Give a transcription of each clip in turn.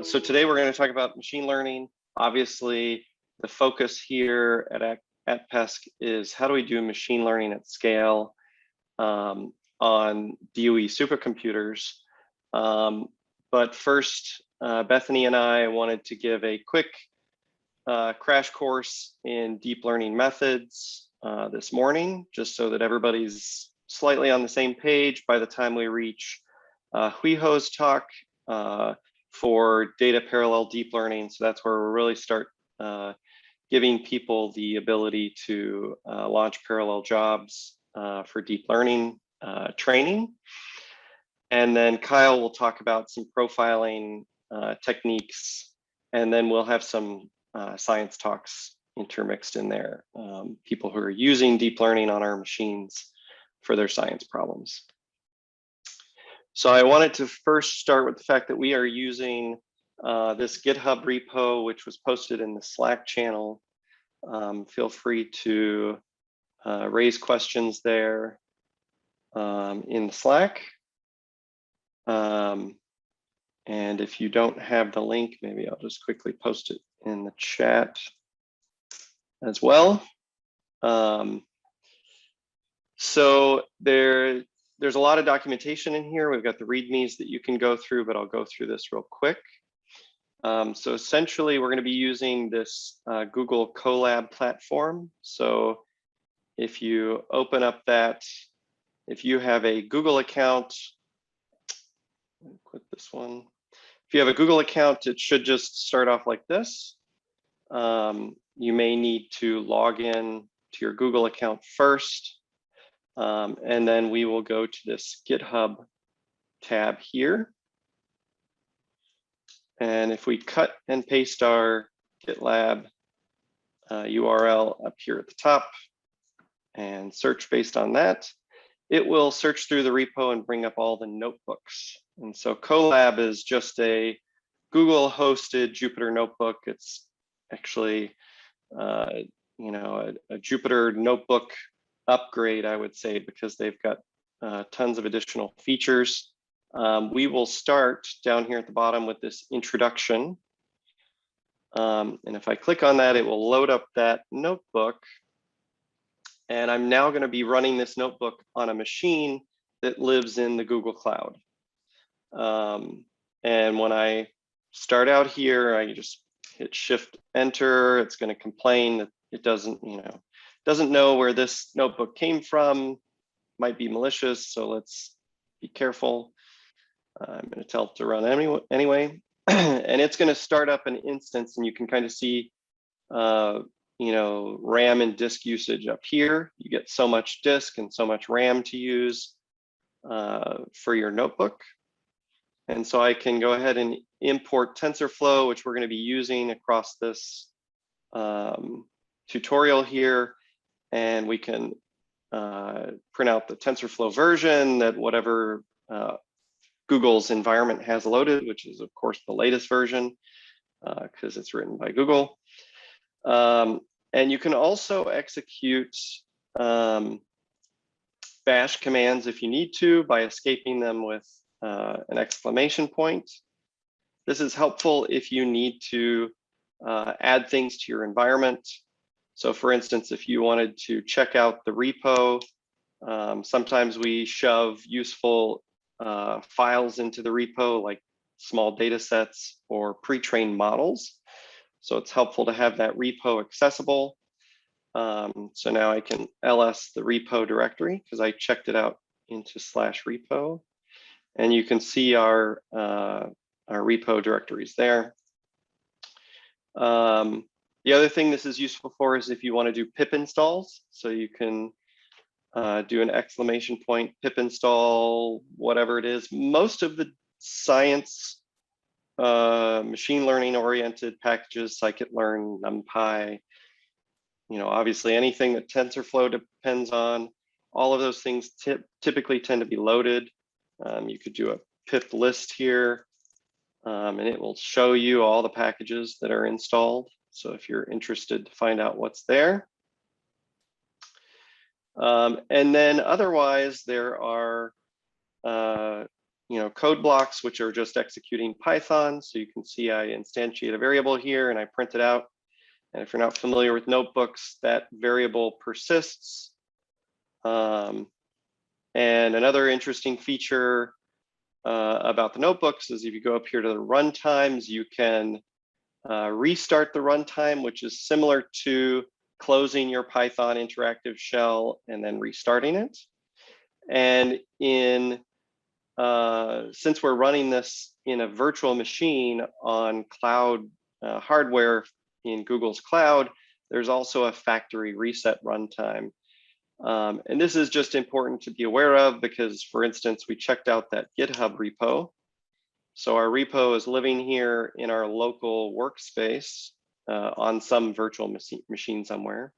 So today we're going to talk about machine learning. Obviously, the focus here at ATPESC is how do we do machine learning at scale on DOE supercomputers. But first, Bethany and I wanted to give a quick crash course in deep learning methods this morning, just so that everybody's slightly on the same page by the time we reach Huiho's talk for data parallel deep learning. So that's where we'll really start giving people the ability to launch parallel jobs for deep learning training. And then Kyle will talk about some profiling techniques, and then we'll have some science talks intermixed in there, people who are using deep learning on our machines for their science problems. So I wanted to first start with the fact that we are using this GitHub repo, which was posted in the Slack channel. Feel free to raise questions there in the Slack. And if you don't have the link, maybe I'll just quickly post it in the chat as well. So there's a lot of documentation in here. We've got the READMEs that you can go through, but I'll go through this real quick. So essentially, we're going to be using this Google Colab platform. So if you open up that, if you have a Google account, click this one. If you have a Google account, it should just start off like this. You may need to log in to your Google account first. And then we will go to this GitHub tab here. And if we cut and paste our GitLab URL up here at the top and search based on that, it will search through the repo and bring up all the notebooks. And so Colab is just a Google hosted Jupyter notebook. It's actually a Jupyter notebook upgrade, I would say, because they've got tons of additional features. We will start down here at the bottom with this introduction. And if I click on that, it will load up that notebook. And I'm now going to be running this notebook on a machine that lives in the Google Cloud. And when I start out here, I just hit Shift Enter. It's going to complain that it doesn't know where this notebook came from. Might be malicious, so let's be careful. I'm going to tell it to run anyway. And it's going to start up an instance, and you can kind of see RAM and disk usage up here. You get so much disk and so much RAM to use for your notebook. And so I can go ahead and import TensorFlow, which we're going to be using across this tutorial here. And we can print out the TensorFlow version that whatever Google's environment has loaded, which is of course the latest version because it's written by Google. And you can also execute bash commands if you need to by escaping them with an exclamation point. This is helpful if you need to add things to your environment. So for instance, if you wanted to check out the repo, sometimes we shove useful files into the repo, like small data sets or pre-trained models. So it's helpful to have that repo accessible. So now I can ls the repo directory because I checked it out into /repo. And you can see our repo directories there. The other thing this is useful for is if you want to do pip installs. So you can do an exclamation point pip install, whatever it is. Most of the science, machine learning oriented packages, scikit-learn, NumPy, obviously anything that TensorFlow depends on, all of those things typically tend to be loaded. You could do a pip list here, and it will show you all the packages that are installed. So if you're interested to find out what's there. And then otherwise, there are code blocks, which are just executing Python. So you can see I instantiate a variable here and I print it out. And if you're not familiar with notebooks, that variable persists. And another interesting feature about the notebooks is if you go up here to the runtimes, you can restart the runtime, which is similar to closing your Python interactive shell and then restarting it. And since we're running this in a virtual machine on cloud hardware in Google's cloud, there's also a factory reset runtime. And this is just important to be aware of because, for instance, we checked out that GitHub repo. So our repo is living here in our local workspace on some virtual machine somewhere.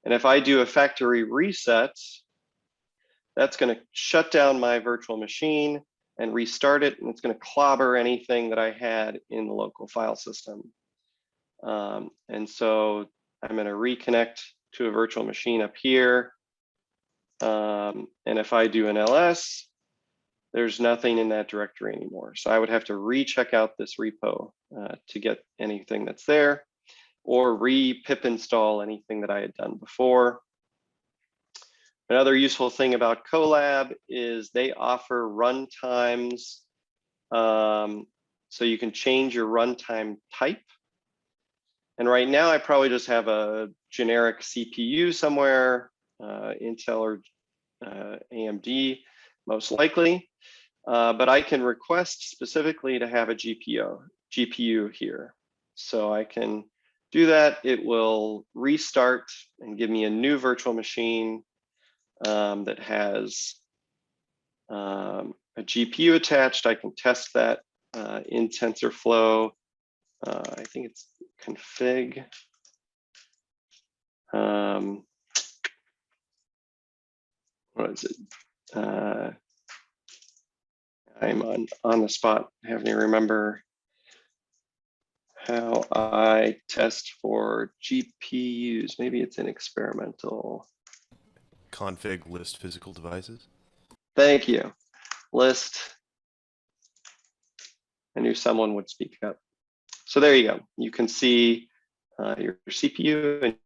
And if I do a factory reset, that's going to shut down my virtual machine and restart it, and it's going to clobber anything that I had in the local file system. And so I'm going to reconnect to a virtual machine up here. And if I do an ls, there's nothing in that directory anymore. So I would have to recheck out this repo to get anything that's there, or re-pip install anything that I had done before. Another useful thing about Colab is they offer runtimes. So you can change your runtime type. And right now I probably just have a generic CPU somewhere, Intel or AMD, most likely. But I can request specifically to have a GPU here. So I can do that. It will restart and give me a new virtual machine that has a GPU attached. I can test that in TensorFlow. I think it's config. What is it? I'm on the spot, having to remember how I test for GPUs. Maybe it's in experimental. Config list physical devices. Thank you. List. I knew someone would speak up. So there you go. You can see your CPU and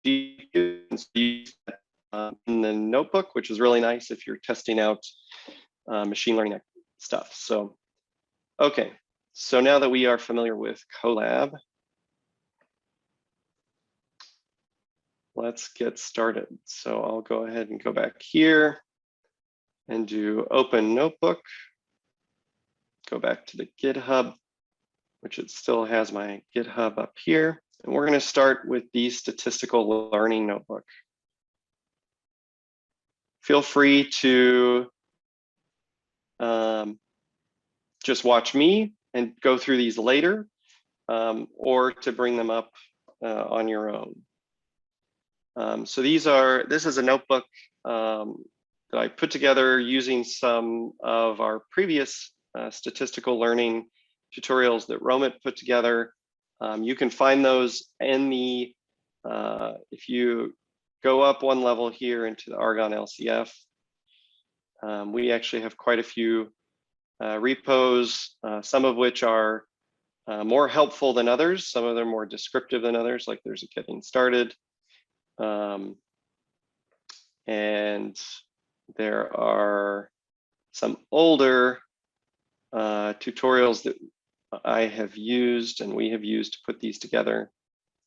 GPU in the notebook, which is really nice if you're testing out machine learning stuff. So, okay. So now that we are familiar with Colab, let's get started. So I'll go ahead and go back here and do open notebook. Go back to the GitHub, which it still has my GitHub up here. And we're going to start with the statistical learning notebook. Feel free to just watch me and go through these later, or to bring them up on your own. So this is a notebook that I put together using some of our previous statistical learning tutorials that Romit put together. You can find those in the, if you go up one level here into the Argonne LCF, we actually have quite a few repos, some of which are more helpful than others. Some of them more descriptive than others, like there's a getting started. And there are some older tutorials that I have used and we have used to put these together.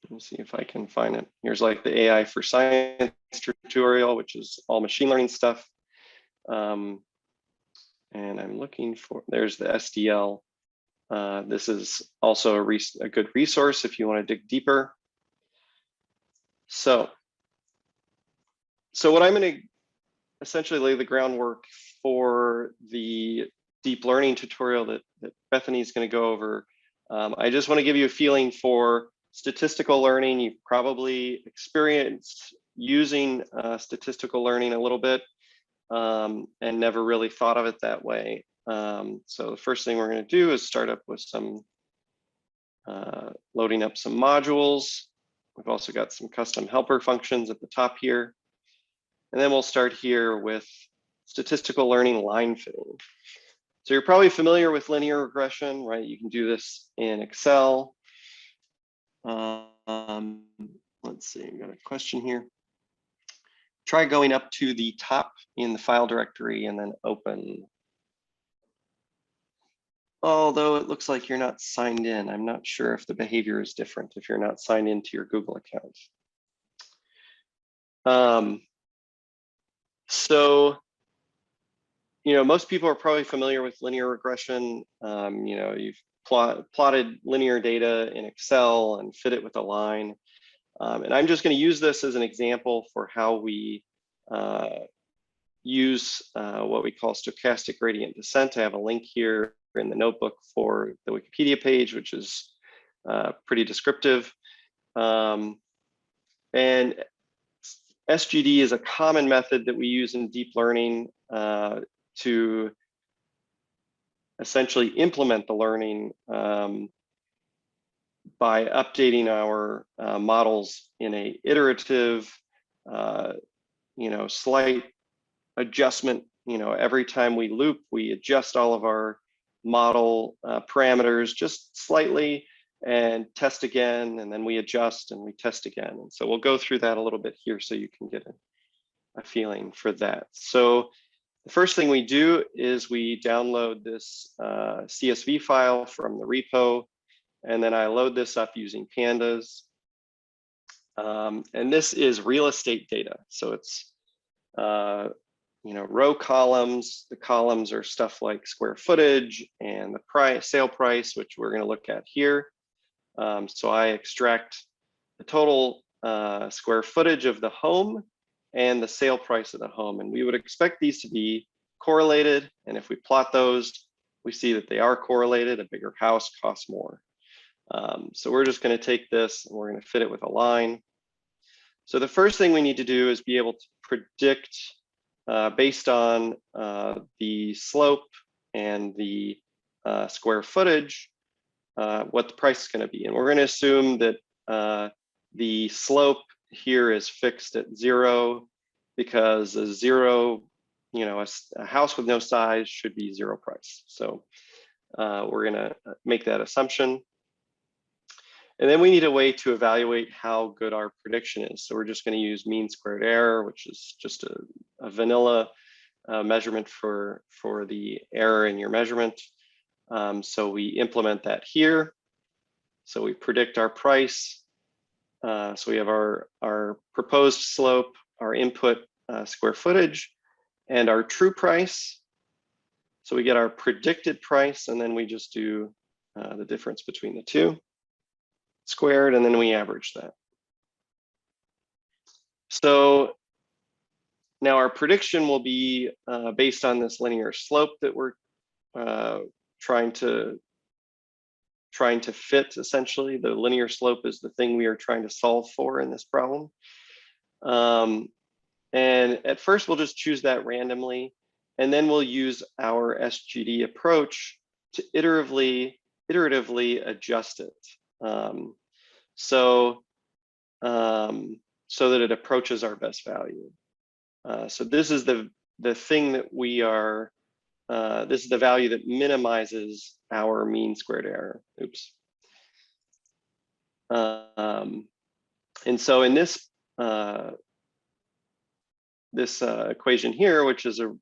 Let me see if I can find it. Here's like the AI for Science tutorial, which is all machine learning stuff. And I'm looking for, there's the SDL. This is also a good resource if you want to dig deeper. So what I'm going to essentially lay the groundwork for the deep learning tutorial that Bethany is going to go over. I just want to give you a feeling for statistical learning. You've probably experienced using statistical learning a little bit and never really thought of it that way. So the first thing we're going to do is start up with some loading up some modules. We've also got some custom helper functions at the top here. And then we'll start here with statistical learning line fitting. So you're probably familiar with linear regression, right? You can do this in Excel. Let's see, I've got a question here. Try going up to the top in the file directory and then open. Although it looks like you're not signed in. I'm not sure if the behavior is different if you're not signed into your Google account. So, most people are probably familiar with linear regression. You've plotted linear data in Excel and fit it with a line. And I'm just going to use this as an example for how we use what we call stochastic gradient descent. I have a link here in the notebook for the Wikipedia page, which is pretty descriptive. And SGD is a common method that we use in deep learning to essentially implement the learning by updating our models in a iterative, slight adjustment. Every time we loop, we adjust all of our model parameters just slightly and test again, and then we adjust and we test again. And so we'll go through that a little bit here so you can get a feeling for that. So the first thing we do is we download this CSV file from the repo, and then I load this up using pandas. And this is real estate data. So it's row columns. The columns are stuff like square footage and the sale price, which we're going to look at here. So I extract the total square footage of the home and the sale price of the home. And we would expect these to be correlated. And if we plot those, we see that they are correlated. A bigger house costs more. So we're just going to take this and we're going to fit it with a line. So the first thing we need to do is be able to predict based on the slope and the square footage, what the price is going to be. And we're going to assume that the slope here is fixed at 0 because a 0, a house with no size should be 0 price. So we're going to make that assumption. And then we need a way to evaluate how good our prediction is. So we're just going to use mean squared error, which is just a vanilla measurement for the error in your measurement. So we implement that here. So we predict our price. So we have our proposed slope, our input square footage, and our true price. So we get our predicted price, and then we just do the difference between the two squared, and then we average that. So now our prediction will be based on this linear slope that we're trying to fit. Essentially, the linear slope is the thing we are trying to solve for in this problem. And at first, we'll just choose that randomly, and then we'll use our SGD approach to iteratively adjust it. So that it approaches our best value. So this is the thing that we are, this is the value that minimizes our mean squared error. Oops. And so in this equation here, which is a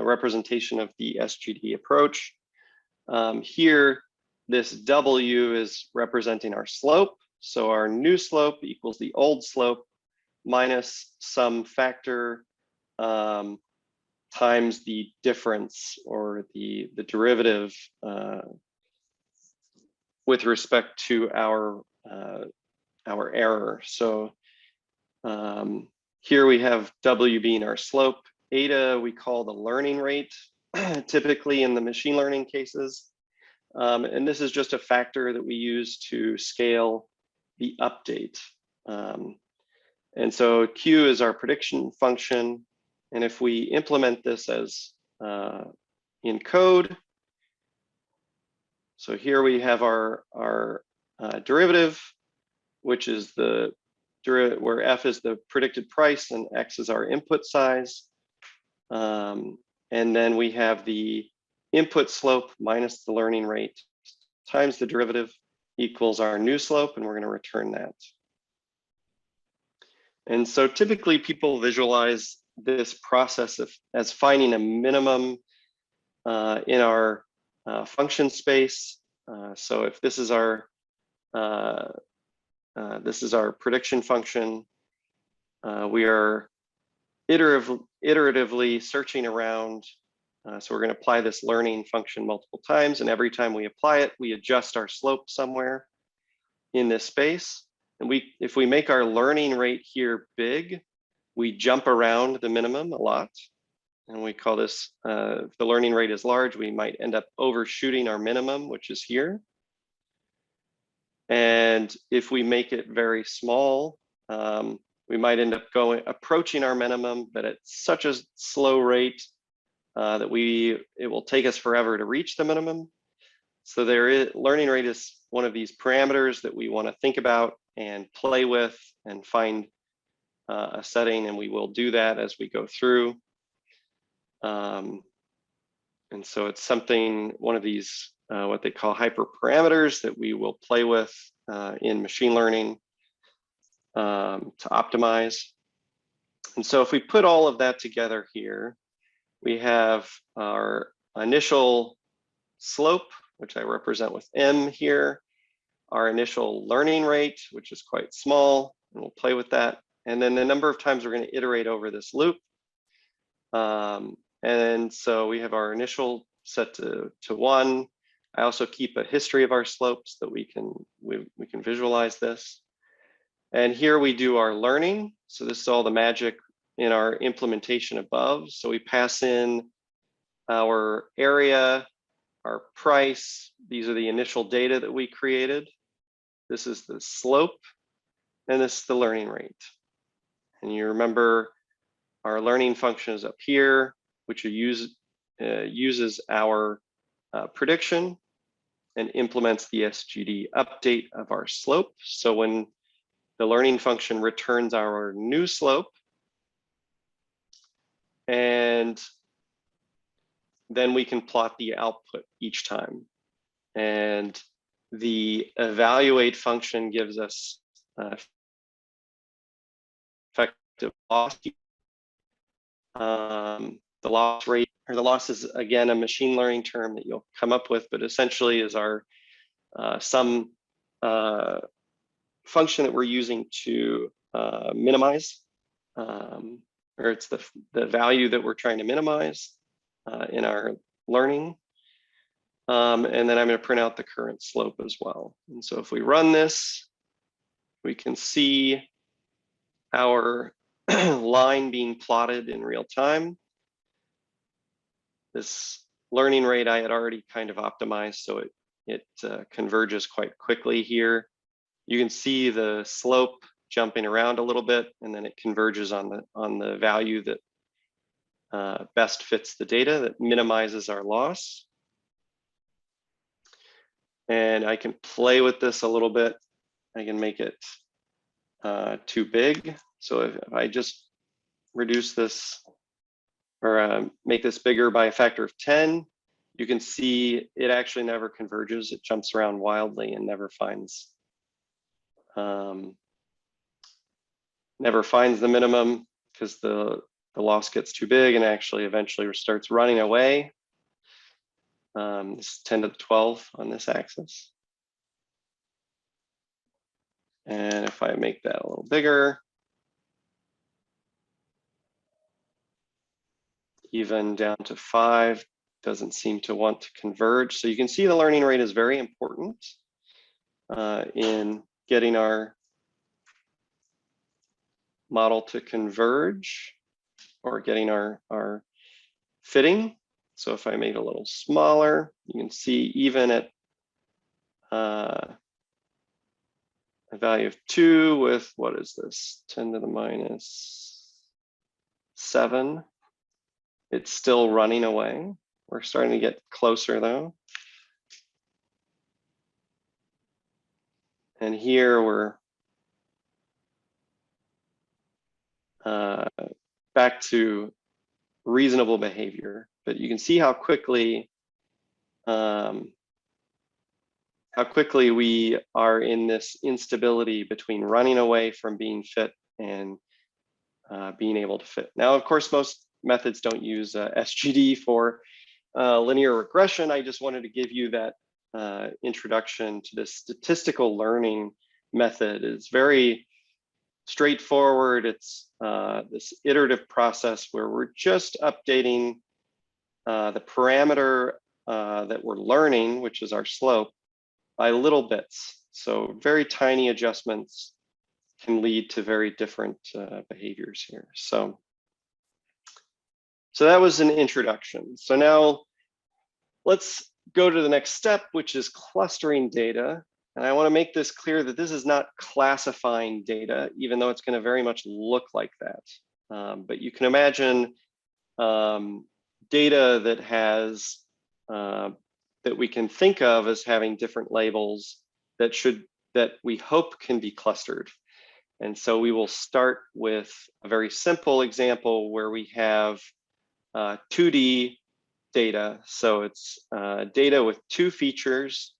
representation of the SGD approach, here, this W is representing our slope. So our new slope equals the old slope minus some factor times the difference or the derivative with respect to our error. So here we have W being our slope. Eta we call the learning rate, typically in the machine learning cases. And this is just a factor that we use to scale the update. And so Q is our prediction function. And if we implement this as in code, so here we have our derivative, which is where F is the predicted price and X is our input size. And then we have the input slope minus the learning rate times the derivative equals our new slope, and we're going to return that. And so typically people visualize this process as finding a minimum in our function space. So if this is our prediction function, we are iteratively searching around. So we're going to apply this learning function multiple times, and every time we apply it, we adjust our slope somewhere in this space. And if we make our learning rate here big, we jump around the minimum a lot. And we call this, if the learning rate is large, we might end up overshooting our minimum, which is here. And if we make it very small, we might end up approaching our minimum, but at such a slow rate that it will take us forever to reach the minimum. So learning rate is one of these parameters that we want to think about and play with and find a setting, and we will do that as we go through. And so it's one of these, what they call hyperparameters that we will play with in machine learning to optimize. And so if we put all of that together here, we have our initial slope, which I represent with M here, our initial learning rate, which is quite small, and we'll play with that. And then the number of times we're going to iterate over this loop. And so we have our initial set to 1. I also keep a history of our slopes that we can visualize this. And here we do our learning. So this is all the magic in our implementation above. So we pass in our area, our price. These are the initial data that we created. This is the slope, and this is the learning rate. And you remember our learning function is up here, which uses our prediction and implements the SGD update of our slope. So when the learning function returns our new slope, and then we can plot the output each time. And the evaluate function gives us effective loss. The loss rate, or the loss is again a machine learning term that you'll come up with, but essentially is our some function that we're using to minimize, or it's the value that we're trying to minimize in our learning. And then I'm going to print out the current slope as well. And so if we run this, we can see our line being plotted in real time. This learning rate I had already kind of optimized, so it converges quite quickly here. You can see the slope jumping around a little bit, and then it converges on the value that best fits the data, that minimizes our loss. And I can play with this a little bit. I can make it too big. So if I just reduce this, or make this bigger by a factor of 10, you can see it actually never converges. It jumps around wildly and never finds the minimum, because the loss gets too big and actually eventually starts running away. This is 10 to the 12 on this axis. And if I make that a little bigger, even down to 5, doesn't seem to want to converge. So you can see the learning rate is very important in getting our model to converge, or getting our fitting. So if I make it a little smaller, you can see even at a value of 2 with, what is this, 10 to the minus 7, it's still running away. We're starting to get closer though. And here we're back to reasonable behavior. But you can see how quickly we are in this instability between running away from being fit and being able to fit. Now, of course, most methods don't use SGD for linear regression. I just wanted to give you that introduction to this statistical learning method. It's very straightforward. It's this iterative process where we're just updating the parameter that we're learning, which is our slope, by little bits. So very tiny adjustments can lead to very different behaviors here. So that was an introduction. So now let's go to the next step, which is clustering data. And I want to make this clear that this is not classifying data, even though it's going to very much look like that. But you can imagine data that has that we can think of as having different labels that we hope can be clustered. And so we will start with a very simple example where we have 2D data. So it's data with two features.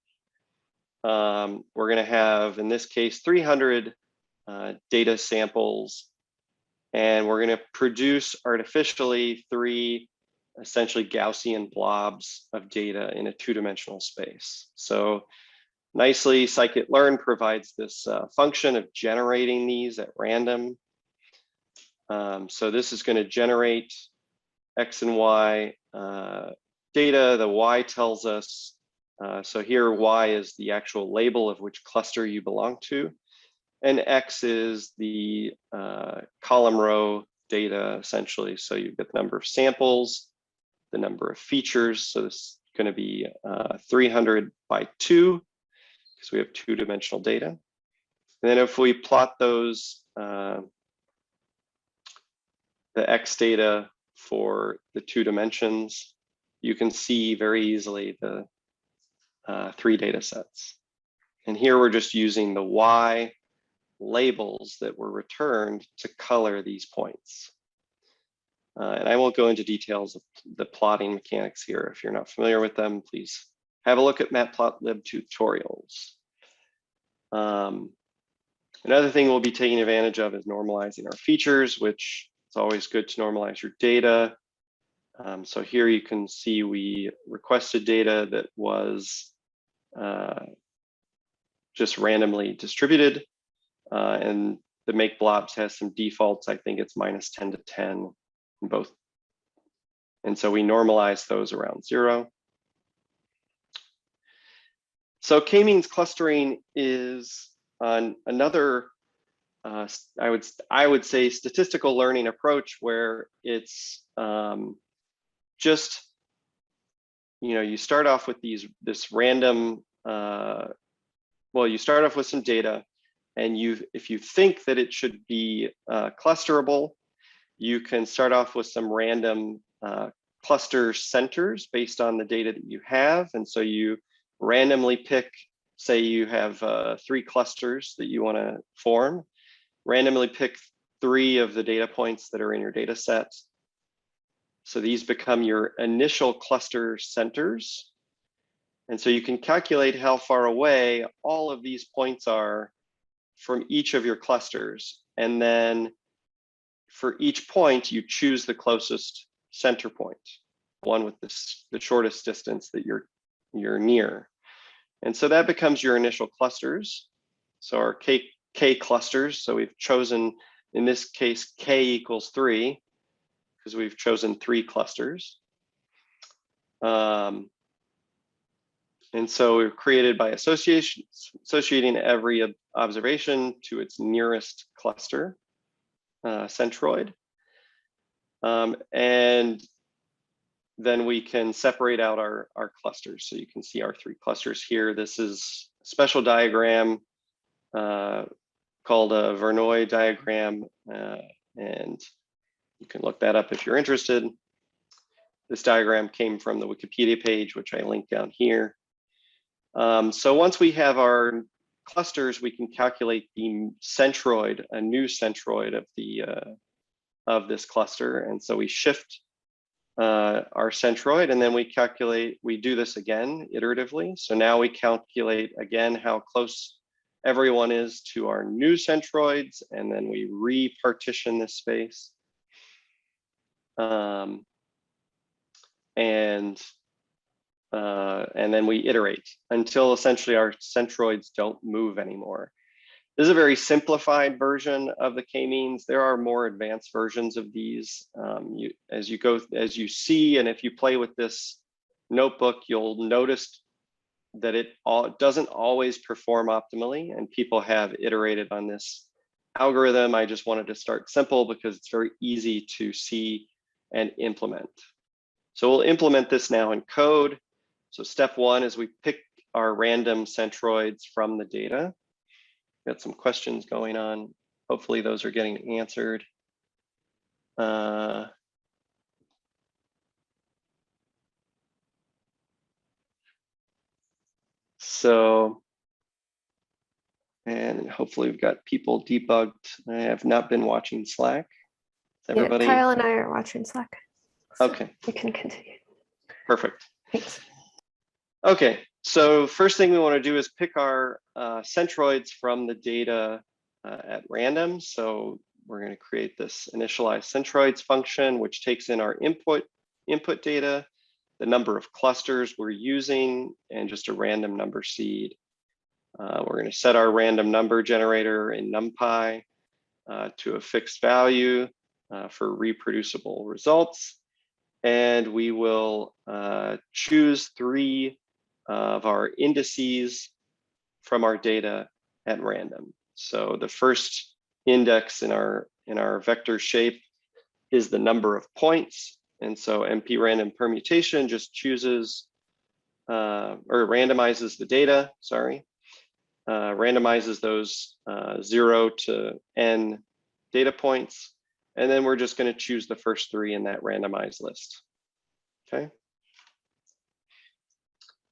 We're going to have, in this case, 300 data samples, and we're going to produce artificially 3 essentially Gaussian blobs of data in a 2-dimensional space. So nicely, scikit-learn provides this function of generating these at random. So this is going to generate X and Y data. The Y tells us, so here Y is the actual label of which cluster you belong to, and X is the column row data, essentially. So you get the number of samples, the number of features. So this is going to be 300 by 2, because we have 2-dimensional data. And then if we plot those, the X data for the 2 dimensions, you can see very easily the 3 data sets. And here we're just using the Y labels that were returned to color these points. And I won't go into details of the plotting mechanics here. If you're not familiar with them, please have a look at Matplotlib tutorials. Another thing we'll be taking advantage of is normalizing our features, which it's always good to normalize your data. So here you can see we requested data that was just randomly distributed, and the make blobs has some defaults. I think it's -10 to 10 in both. And so we normalize those around 0. So k-means clustering is another, I would say, statistical learning approach where it's just, you start off with this random, well, you start off with some data, and if you think that it should be clusterable, you can start off with some random cluster centers based on the data that you have. And so you randomly pick, say you have 3 clusters that you want to form, randomly pick 3 of the data points that are in your data set. So these become your initial cluster centers. And so you can calculate how far away all of these points are from each of your clusters. And then for each point, you choose the closest center point, one with the shortest distance that you're near. And so that becomes your initial clusters. So our K clusters, so we've chosen, in this case, K equals 3, because we've chosen 3 clusters. And so we're created by associating every observation to its nearest cluster centroid. And then we can separate out our clusters. So you can see our 3 clusters here. This is a special diagram called a Verneuil diagram, and you can look that up if you're interested. This diagram came from the Wikipedia page, which I linked down here. So once we have our clusters, we can calculate the centroid, a new centroid of this cluster. And so we shift our centroid, and then we do this again iteratively. So now we calculate again how close everyone is to our new centroids, and then we repartition this space. And then we iterate until essentially our centroids don't move anymore. This is a very simplified version of the k-means. There are more advanced versions of these. As you see, and if you play with this notebook, you'll notice that it doesn't always perform optimally, and people have iterated on this algorithm. I just wanted to start simple because it's very easy to see and implement. So we'll implement this now in code. So step one is we pick our random centroids from the data. Got some questions going on. Hopefully those are getting answered. And hopefully we've got people debugged. I have not been watching Slack. Everybody? Yeah, Kyle and I are watching Slack. So okay. We can continue. Perfect. Thanks. Okay, so first thing we want to do is pick our centroids from the data at random. So we're going to create this initialize centroids function, which takes in our input data, the number of clusters we're using, and just a random number seed. We're going to set our random number generator in NumPy to a fixed value for reproducible results. And we will choose 3 of our indices from our data at random. So the first index in our vector shape is the number of points. And so MP random permutation just chooses or randomizes the data, randomizes those 0 to n data points. And then we're just going to choose the first 3 in that randomized list. Okay.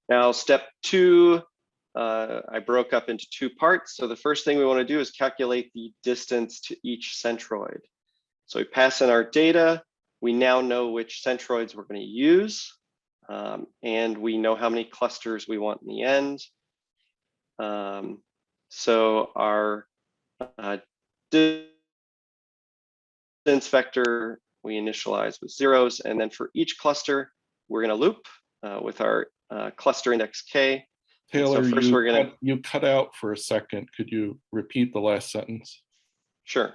Now, step 2, I broke up into 2 parts. So the first thing we want to do is calculate the distance to each centroid. So we pass in our data. We now know which centroids we're going to use. And we know how many clusters we want in the end. So our distance vector, we initialize with zeros. And then for each cluster, we're going to loop with our cluster index k. Taylor, so first you cut out for a second. Could you repeat the last sentence? Sure.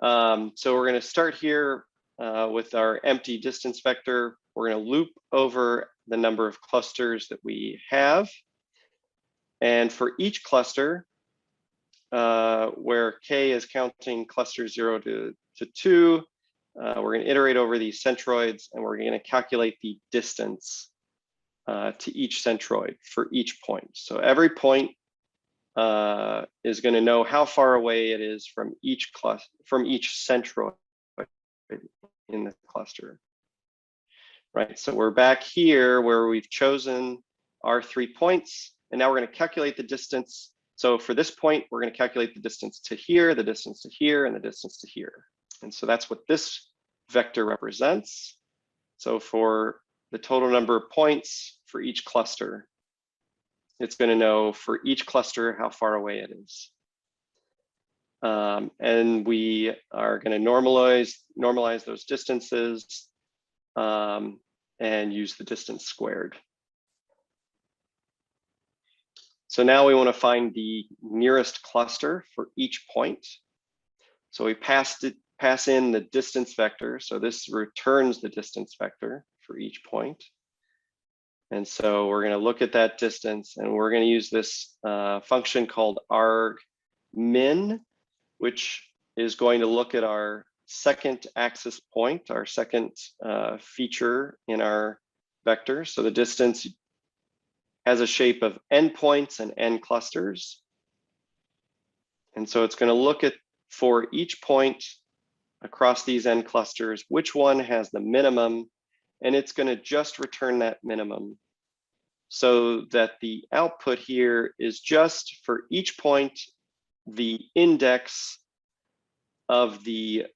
So we're going to start here with our empty distance vector. We're going to loop over the number of clusters that we have. And for each cluster, where k is counting clusters 0 to 2, we're going to iterate over these centroids, and we're going to calculate the distance to each centroid for each point. So every point is going to know how far away it is from each centroid in the cluster. Right. So we're back here where we've chosen our 3 points, and now we're going to calculate the distance. So for this point, we're going to calculate the distance to here, the distance to here, and the distance to here. And so that's what this vector represents. So for the total number of points for each cluster, it's going to know for each cluster how far away it is. And we are going to normalize those distances and use the distance squared. So now we want to find the nearest cluster for each point. So we pass in the distance vector. So this returns the distance vector for each point. And so we're going to look at that distance, and we're going to use this function called argmin, which is going to look at our second axis point, our second feature in our vector. So the distance has a shape of n points and n clusters. And so it's going to look at, for each point across these n clusters, which one has the minimum, and it's going to just return that minimum, so that the output here is just for each point the index of the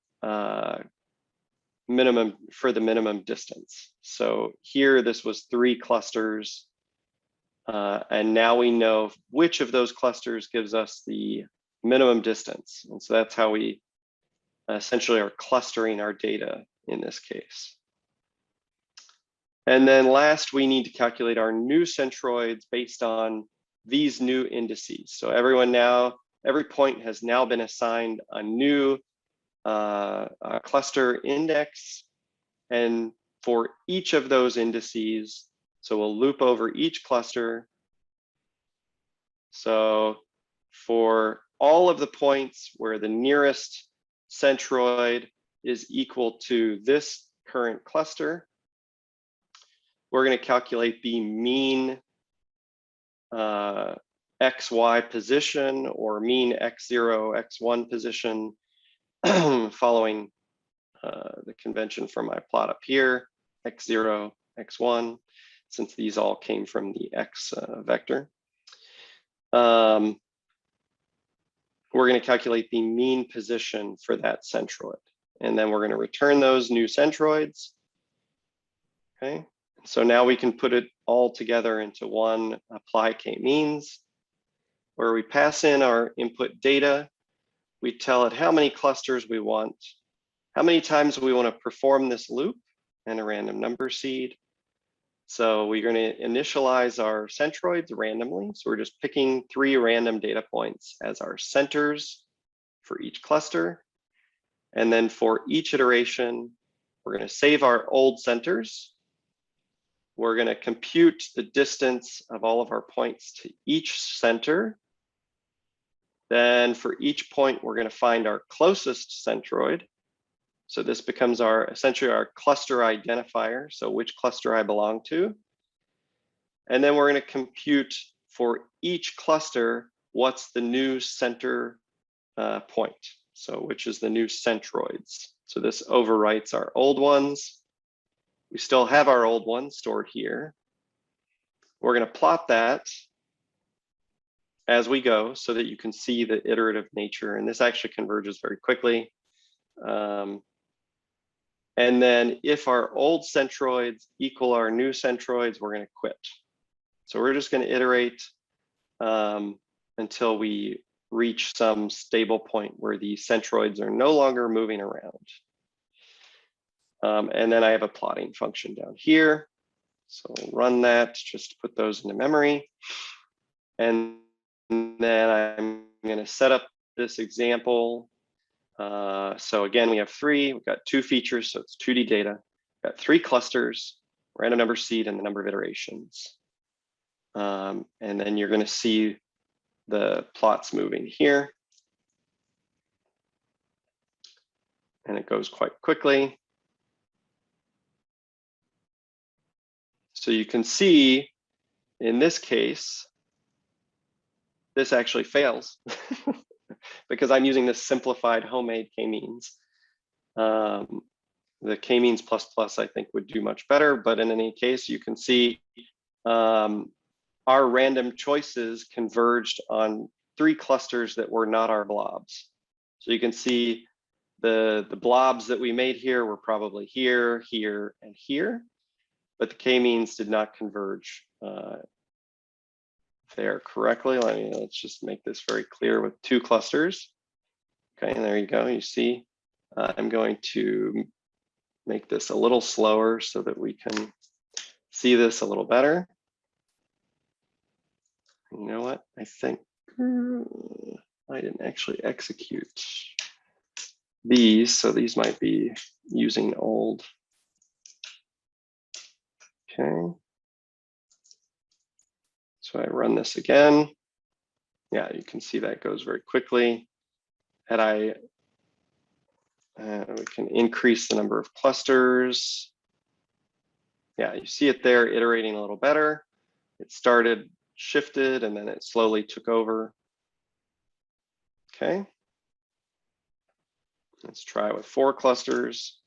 minimum distance. So here, this was 3 clusters. And now we know which of those clusters gives us the minimum distance. And so that's how we essentially are clustering our data in this case. And then last, we need to calculate our new centroids based on these new indices. So every point has now been assigned a new cluster index. And for each of those indices, so we'll loop over each cluster. So for all of the points where the nearest centroid is equal to this current cluster, we're going to calculate the mean XY position or mean X0, X1 position following the convention from my plot up here, X0, X1, since these all came from the X vector. We're going to calculate the mean position for that centroid. And then we're going to return those new centroids. Okay, so now we can put it all together into one apply k-means, where we pass in our input data. We tell it how many clusters we want, how many times we want to perform this loop, and a random number seed. So we're going to initialize our centroids randomly. So we're just picking 3 random data points as our centers for each cluster. And then for each iteration, we're going to save our old centers. We're going to compute the distance of all of our points to each center. Then for each point, we're going to find our closest centroid. So this becomes essentially our cluster identifier, so which cluster I belong to. And then we're going to compute for each cluster what's the new center point, so which is the new centroids. So this overwrites our old ones. We still have our old ones stored here. We're going to plot that as we go so that you can see the iterative nature, and this actually converges very quickly. And then if our old centroids equal our new centroids, we're going to quit. So we're just going to iterate until we reach some stable point where the centroids are no longer moving around. And then I have a plotting function down here. So we'll run that just to put those into memory. And then I'm going to set up this example. So again, we have 3, we've got 2 features, so it's 2D data. We've got 3 clusters, random number seed, and the number of iterations. And then you're going to see the plots moving here. And it goes quite quickly. So you can see in this case, this actually fails because I'm using this simplified homemade k-means. The k-means plus plus I think would do much better, but in any case, you can see our random choices converged on 3 clusters that were not our blobs. So you can see the blobs that we made here were probably here, here, and here, but the k-means did not converge there correctly. Let's just make this very clear with 2 clusters. Okay, and there you go. You see, I'm going to make this a little slower so that we can see this a little better. You know what? I think I didn't actually execute these, so these might be using old. Okay. So I run this again. Yeah, you can see that goes very quickly. And we can increase the number of clusters. Yeah, you see it there iterating a little better. It started, shifted, and then it slowly took over. Okay. Let's try with 4 clusters.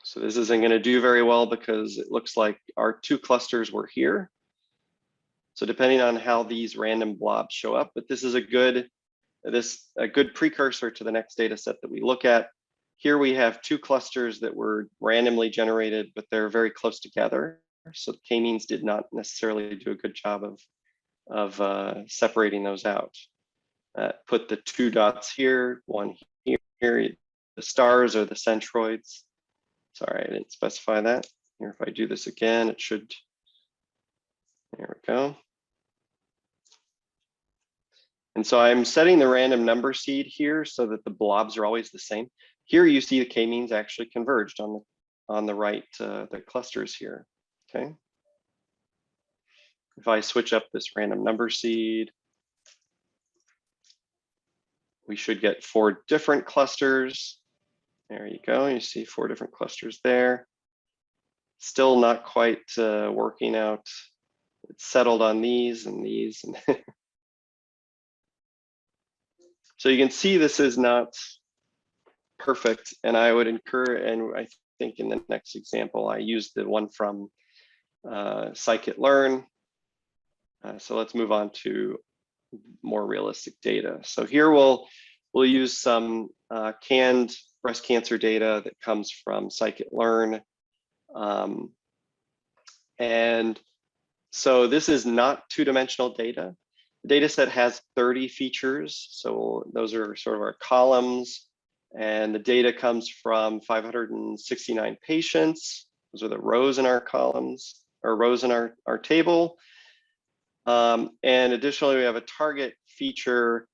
So this isn't going to do very well because it looks like our 2 clusters were here. So depending on how these random blobs show up, but this is a good a good precursor to the next data set that we look at. Here we have two clusters that were randomly generated, but they're very close together. So the k-means did not necessarily do a good job of separating those out. Put the two dots here, one here. The stars are the centroids. Sorry, I didn't specify that. Here, if I do this again, it should, there we go. And so I'm setting the random number seed here so that the blobs are always the same. Here you see the k-means actually converged on the right, the clusters here, okay? If I switch up this random number seed, we should get 4 different clusters. There you go, you see 4 different clusters there. Still not quite working out. It's settled on these and these. So you can see this is not perfect, and I would encourage, and I think in the next example, I used the one from scikit-learn. So let's move on to more realistic data. So here we'll use some canned breast cancer data that comes from scikit-learn. And so this is not two-dimensional data. The data set has 30 features. So those are sort of our columns. And the data comes from 569 patients. Those are the rows in our columns, or rows in our table. And additionally, we have a target feature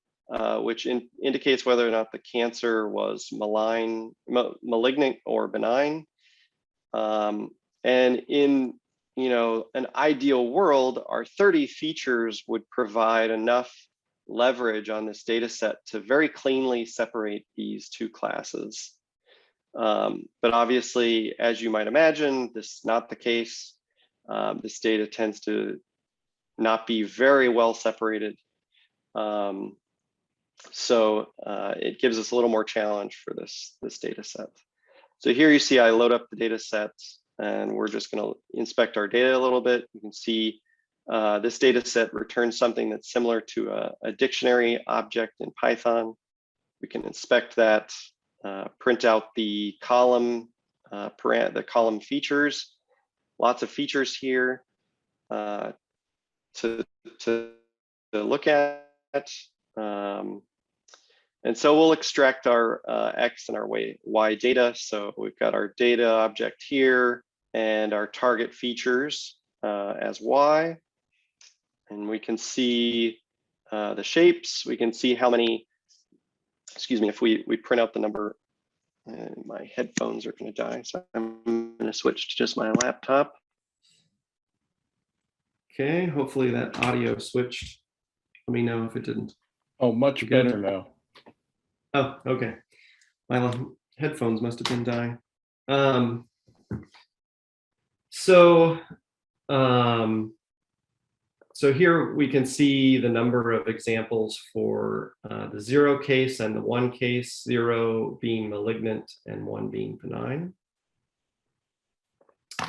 which indicates whether or not the cancer was malignant or benign. And in an ideal world, our 30 features would provide enough leverage on this data set to very cleanly separate these two classes. But obviously, as you might imagine, this is not the case. This data tends to not be very well separated. So it gives us a little more challenge for this data set. So here you see I load up the data set, and we're just going to inspect our data a little bit. You can see this data set returns something that's similar to a dictionary object in Python. We can inspect that, print out the column features. Lots of features here to look at. And so we'll extract our X and our Y data. So we've got our data object here and our target features as Y. And we can see the shapes. We can see how many, excuse me, if we print out the number, my headphones are going to die. So I'm going to switch to just my laptop. Okay, hopefully that audio switched. Let me know if it didn't. Oh, much better now. Oh, okay. My headphones must have been dying. So here we can see the number of examples for the 0 case and the 1 case, 0 being malignant and 1 being benign.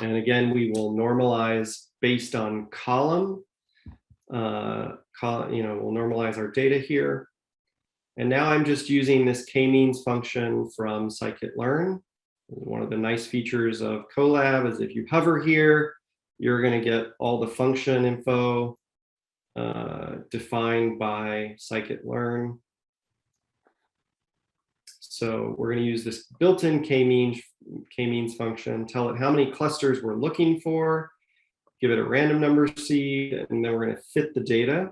And again, we will normalize based on column. We'll normalize our data here. And now I'm just using this k-means function from scikit-learn. One of the nice features of Colab is if you hover here, you're going to get all the function info defined by scikit-learn. So we're going to use this built-in k-means function, tell it how many clusters we're looking for, give it a random number seed, and then we're going to fit the data.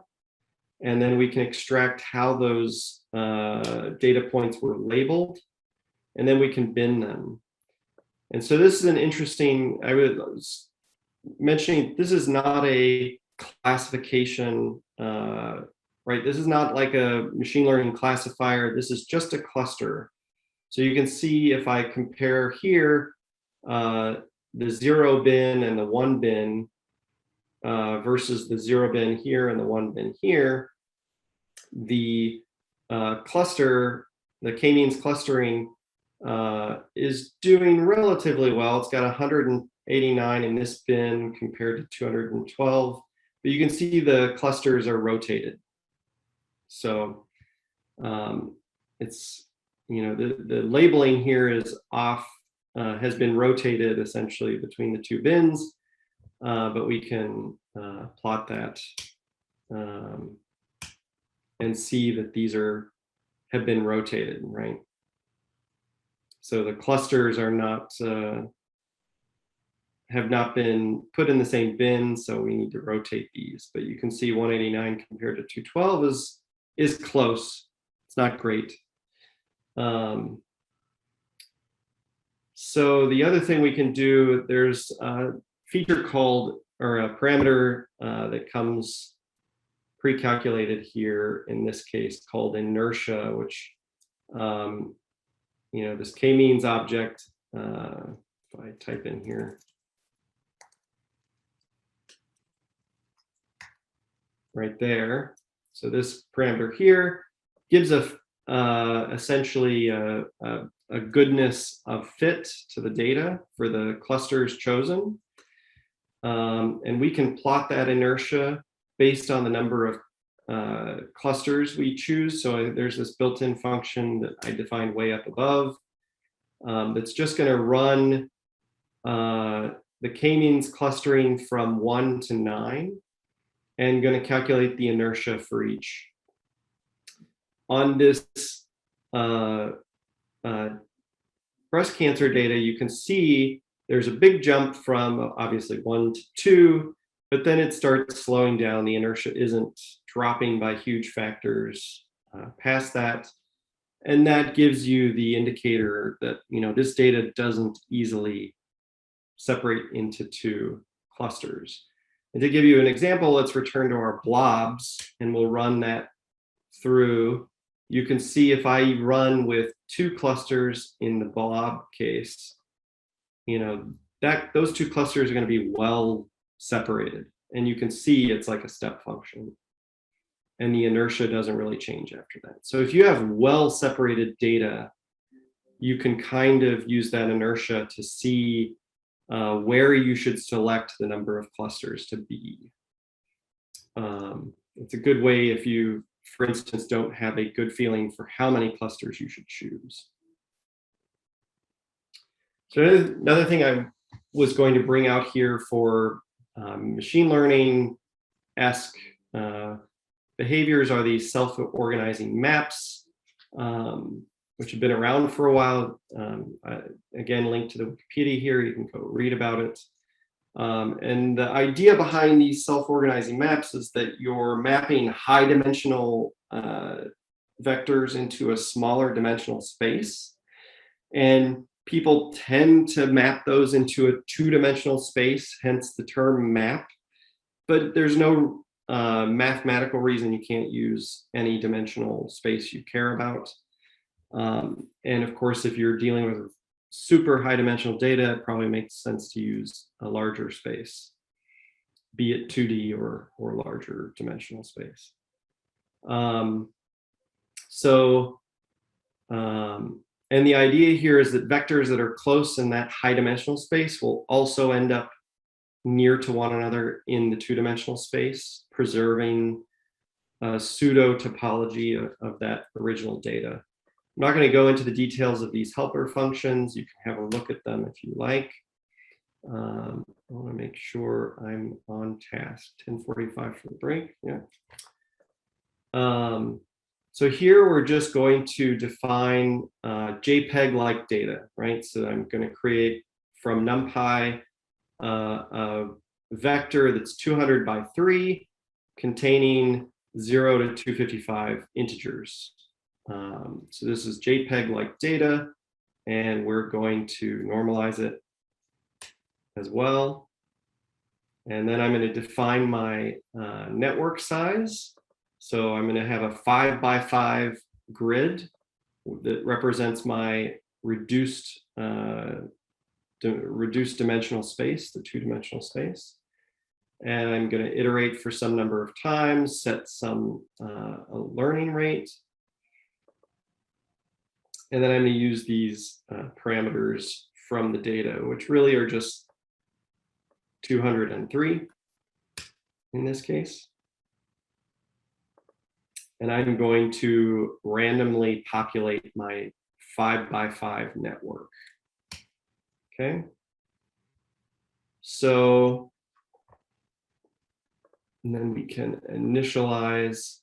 And then we can extract how those data points were labeled, and then we can bin them. And so this is an interesting, I was mentioning, this is not a classification, right? This is not like a machine learning classifier. This is just a cluster. So you can see if I compare here, the 0 bin and the 1 bin versus the 0 bin here and the 1 bin here, the cluster, the k-means clustering is doing relatively well. It's got 189 in this bin compared to 212, but you can see the clusters are rotated. So It's, the labeling here is off, has been rotated essentially between the two bins, but we can plot that and see that these have been rotated, right? So the clusters are not, have not been put in the same bin, so we need to rotate these. But you can see 189 compared to 212 is close. It's not great. So the other thing we can do, there's a feature called, or a parameter that comes pre-calculated here in this case called inertia, which, this k-means object, if I type in here, right there. So this parameter here gives essentially a goodness of fit to the data for the clusters chosen. And we can plot that inertia based on the number of clusters we choose. So there's this built-in function that I defined way up above that's just going to run the k-means clustering from 1 to 9 and going to calculate the inertia for each. On this breast cancer data, you can see there's a big jump from obviously 1 to 2, but then it starts slowing down. The inertia isn't dropping by huge factors past that. And that gives you the indicator that, this data doesn't easily separate into two clusters. And to give you an example, let's return to our blobs and we'll run that through. You can see if I run with 2 clusters in the blob case, those 2 clusters are going to be well separated. And you can see it's like a step function. And the inertia doesn't really change after that. So if you have well separated data, you can kind of use that inertia to see where you should select the number of clusters to be. It's a good way if you, for instance, don't have a good feeling for how many clusters you should choose. So another thing I was going to bring out here for machine learning-esque behaviors are these self-organizing maps, which have been around for a while. Again, linked to the Wikipedia here, you can go read about it. And the idea behind these self-organizing maps is that you're mapping high dimensional vectors into a smaller dimensional space. And people tend to map those into a 2-dimensional space, hence the term map. But there's no mathematical reason you can't use any dimensional space you care about. And of course, if you're dealing with super high dimensional data, it probably makes sense to use a larger space, be it 2D or larger dimensional space. And the idea here is that vectors that are close in that high dimensional space will also end up near to one another in the 2-dimensional space, preserving a pseudo topology of that original data. I'm not going to go into the details of these helper functions. You can have a look at them if you like. I want to make sure I'm on task. 10:45 for the break. Yeah. So here we're just going to define JPEG-like data, right? So I'm going to create from NumPy a vector that's 200 by 3 containing 0 to 255 integers. So this is JPEG-like data, and we're going to normalize it as well. And then I'm going to define my network size. So I'm going to have a 5 by 5 grid that represents my reduced dimensional space, the 2-dimensional space. And I'm going to iterate for some number of times, set some a learning rate. And then I'm going to use these parameters from the data, which really are just 203 in this case. and I'm going to randomly populate my 5x5 network. Okay. So, and then we can initialize.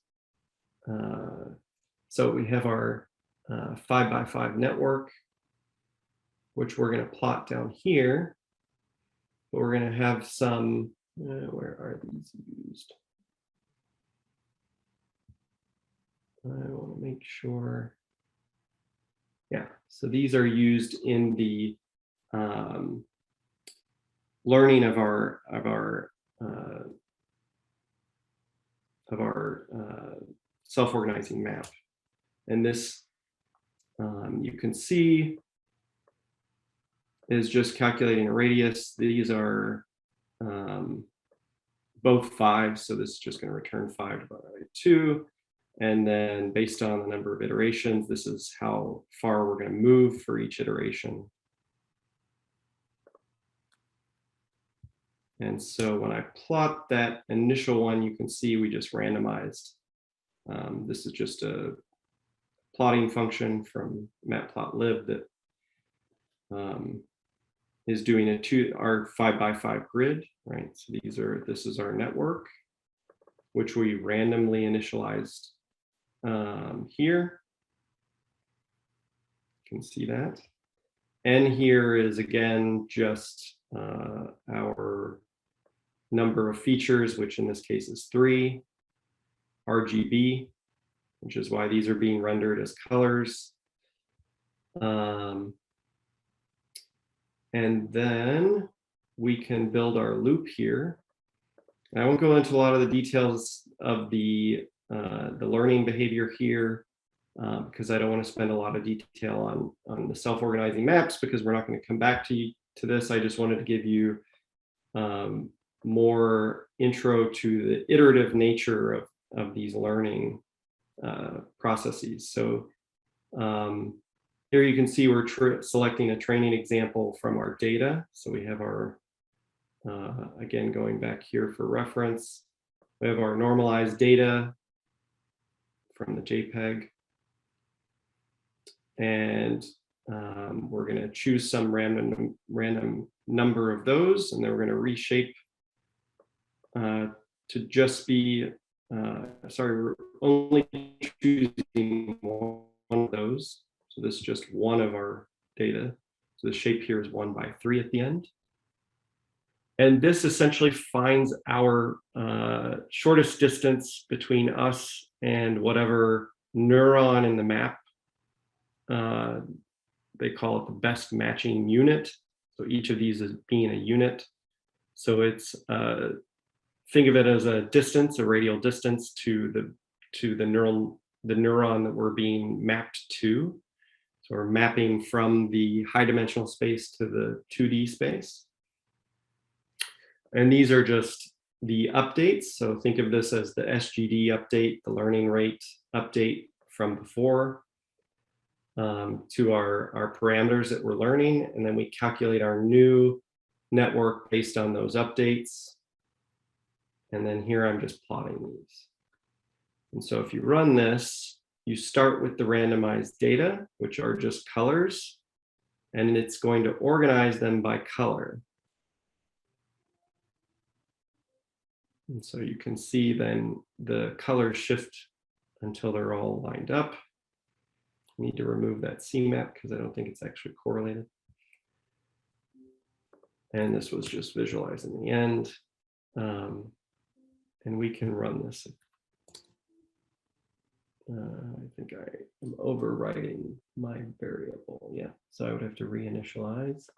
So we have our 5x5 network, which we're going to plot down here. But we're going to have some, where are these used? I want to make sure. Yeah, so these are used in the learning of our self-organizing map. And this, you can see, is just calculating a radius. These are both 5, so this is just going to return 5 divided by 2. And then based on the number of iterations, this is how far we're going to move for each iteration. And so when I plot that initial one, you can see we just randomized. This is just a plotting function from matplotlib that is doing our 5x5 grid, right? So this is our network, which we randomly initialized here. You can see that. And here is again just our number of features, which in this case is 3, RGB, which is why these are being rendered as colors. And then we can build our loop here. I won't go into a lot of the details of the learning behavior here because I don't want to spend a lot of detail on the self-organizing maps because we're not going to come back to this. I just wanted to give you more intro to the iterative nature of these learning processes. So here you can see we're selecting a training example from our data. So we have our, again, going back here for reference, we have our normalized data from the JPEG. And we're going to choose some random number of those, and then we're going to reshape to just be, sorry, we're only choosing one of those. So this is just one of our data. So the shape here is 1/3 at the end. And this essentially finds our shortest distance between us and whatever neuron in the map. They call it the best matching unit. So each of these is being a unit. So it's, think of it as a distance, a radial distance to the neuron that we're being mapped to. So we're mapping from the high dimensional space to the 2D space. And these are just the updates. So think of this as the SGD update, the learning rate update from before to our parameters that we're learning. And then we calculate our new network based on those updates. And then here I'm just plotting these. And so if you run this, you start with the randomized data, which are just colors, and it's going to organize them by color. And so you can see then the colors shift until they're all lined up. I need to remove that CMAP because I don't think it's actually correlated. And this was just visualized in the end. And we can run this. I think I am overwriting my variable. Yeah, so I would have to reinitialize.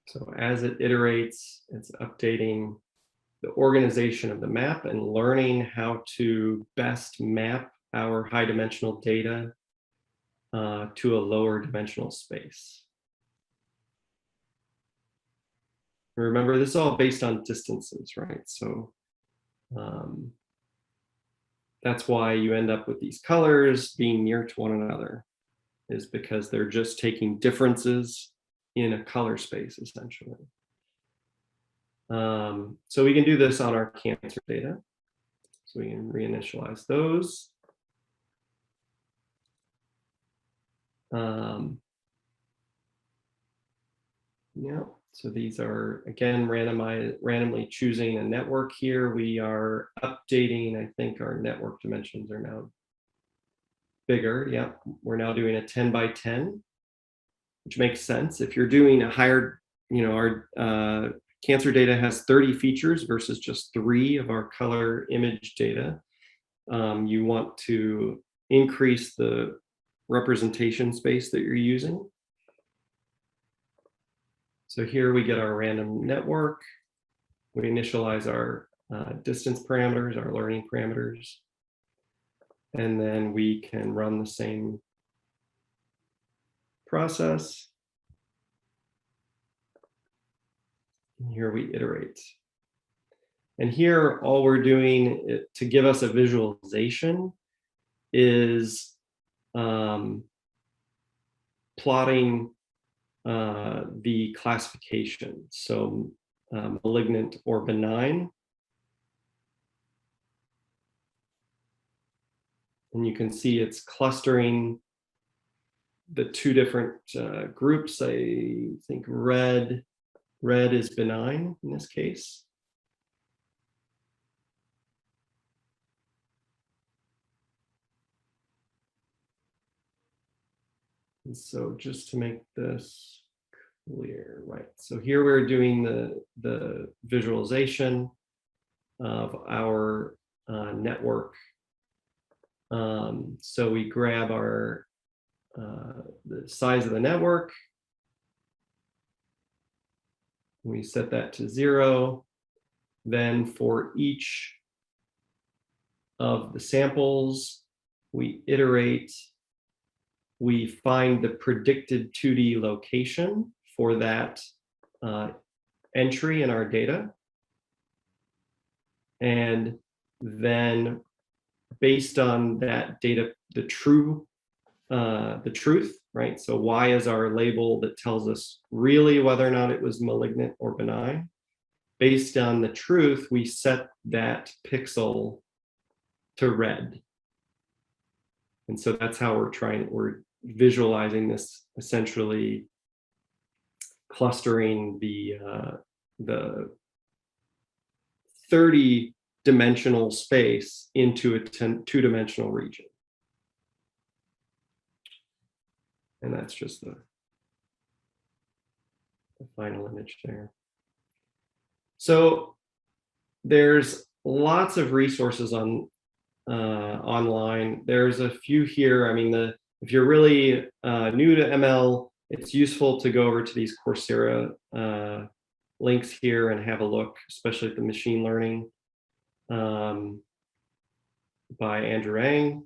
So as it iterates, it's updating the organization of the map and learning how to best map our high dimensional data to a lower dimensional space. Remember, this is all based on distances, right? So that's why you end up with these colors being near to one another, is because they're just taking differences in a color space, essentially. So we can do this on our cancer data. So we can reinitialize those. Yeah, so these are, again, randomly choosing a network here. We are updating, I think our network dimensions are now bigger. Yeah, we're now doing a 10 by 10, which makes sense. If you're doing a higher, our cancer data has 30 features versus just 3 of our color image data. You want to increase the representation space that you're using. So here we get our random network. We initialize our distance parameters, our learning parameters, and then we can run the same process. And here we iterate. And here, all we're doing to give us a visualization is plotting the classification. So malignant or benign. And you can see it's clustering the 2 different groups. I think red is benign in this case. And so just to make this clear, right? So here we're doing the visualization of our network. So we grab our the size of the network. We set that to 0. Then for each of the samples, we iterate. We find the predicted 2D location for that entry in our data. And then based on that data, the truth, right? So Y is our label that tells us really whether or not it was malignant or benign. Based on the truth, we set that pixel to red. And so that's how we're visualizing this, essentially clustering the 30-dimensional space into a 2-dimensional region. And that's just the final image there. So there's lots of resources on online. There's a few here. I mean, if you're really new to ML, it's useful to go over to these Coursera links here and have a look, especially at the machine learning by Andrew Ng.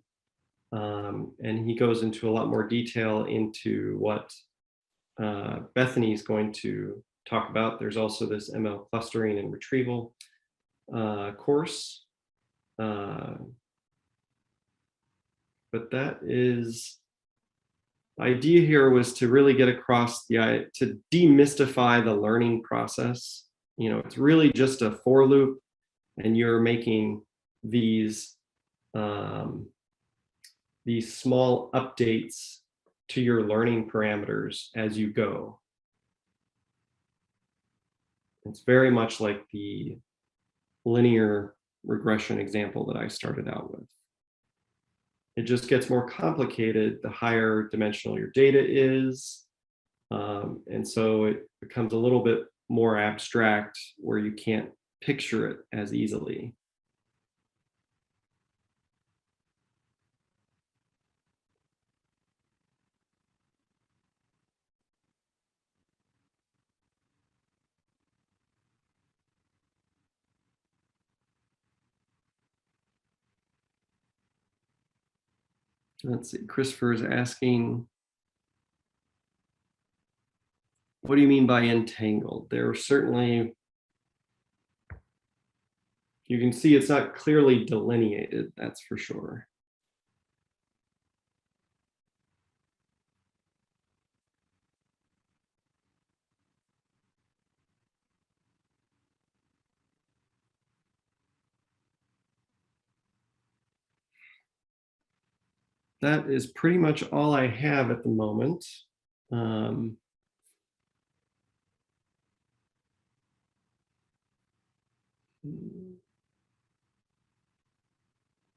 And he goes into a lot more detail into what Bethany is going to talk about. There's also this ML clustering and retrieval course. But that is, the idea here was to really get across to demystify the learning process. It's really just a for loop, and you're making these small updates to your learning parameters as you go. It's very much like the linear regression example that I started out with. It just gets more complicated the higher dimensional your data is. And so it becomes a little bit more abstract where you can't picture it as easily. Let's see, Christopher is asking, What do you mean by entangled? There are certainly, you can see it's not clearly delineated, that's for sure. That is pretty much all I have at the moment.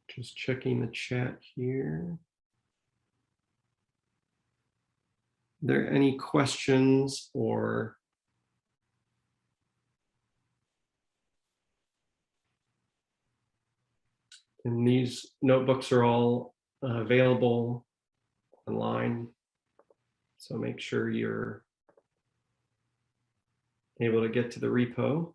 Just checking the chat here. Are there any questions or and these notebooks are all available online. So make sure you're able to get to the repo.